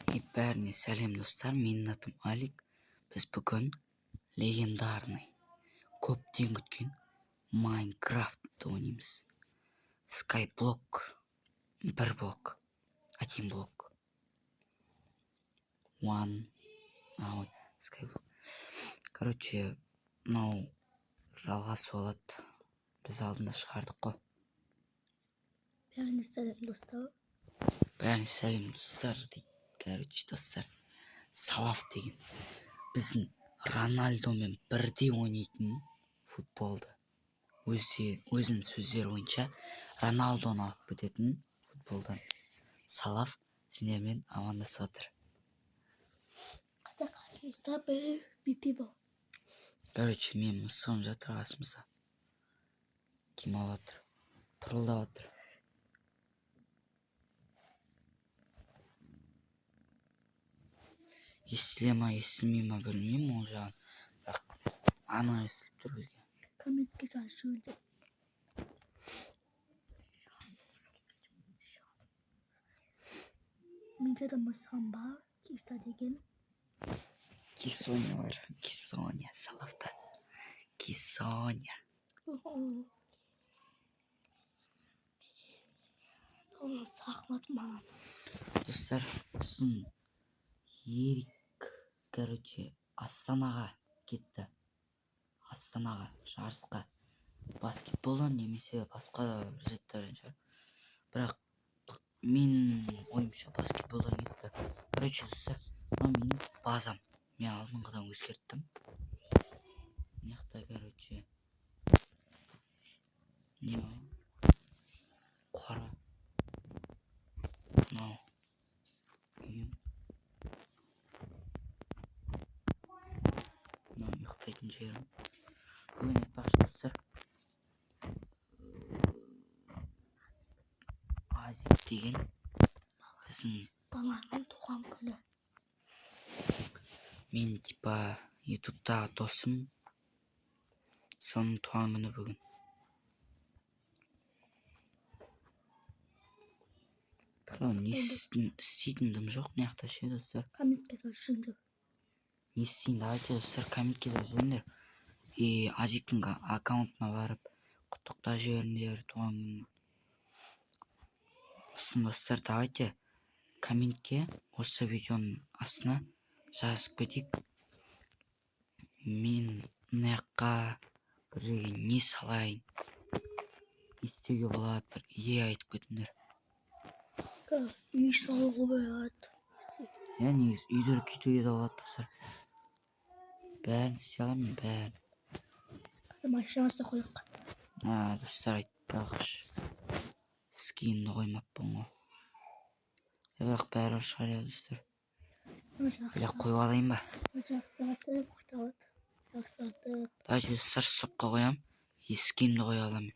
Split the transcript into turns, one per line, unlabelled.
Бәріне сәлем достар, менің атым Алик. Біз бүгін легендарный, көптен күткен Майнкрафтты ойнаймыз. Skyblock, бір блок, один блок. Skyblock. Короче, мынау жалғасы болады. Біз алдында шығардық қой.
Бәріне сәлем достар.
Бәріне сәлем достар дейді. Короче, достар, Салав деген біздің Рональдомен бірдей ойнайтын футболды. Өзінің сөздері бойынша Роналдоны алып кететін футболдан Салав сіздермен амандасып отыр.
Қайда қасымызда бір бипи бар.
Короче, мен мысығым жатыр қасымызда. Демалып отыр, пырылдап отыр. Естіле ма, естілмей ма білмеймін, ол жағын. Бірақ анық естіліп тұр бізге.
Комментке жазыңыздар. Менде де мысығым бар, Киса деген.
Кисоня бар, Кисоня, Салавта. Кисоня.
Оны сақмадым маған.
Достар, сосын Ерик, короче, Астанаға кетті. Астанаға жарысқа баскетболдан немесе басқа заттардан шығар. Бірақ мен ойымша баскетболдан кетті. Короче, достар, мына менің базам. Мен алдыңғыдан өзгерттім. Мыняқта, короче, қора. Мынау үйім. Мынау ұйықтайтын жерім. Бүгін айтпақшы достар, Азик деген біздің
Баланың туған күні.
мен типа ютубтағы досым, соның туған күні бүгін. Не істейтіндім жоқ мыняқта ше достар.
Комментке жазыңдар.
Не істейін, давайте достар, комментке жазыңдар. Азиктің аккаунтына барып құттықтап жіберіңдер туған күнін. Сосын достар, давайте комментке осы видеоның астына жазып кетейік. Мен мынаяққа бір жерге не салайын, не істеуге болады, бір идея айтып кетіңдер.
Үй салуға болады.
Негізі үйдер күйтуге де болады достар. Бәрін істей аламын, бәрін.
Машинасы қойық.
Достар, айтпақшы, скинді қоймаппын ғой. Бірақ бәрі шығар еді достар. Или қойып алайын ба?
Жақсатып, құттықтап.
Давайте достар, соққа қоям, скинді қоя аламын.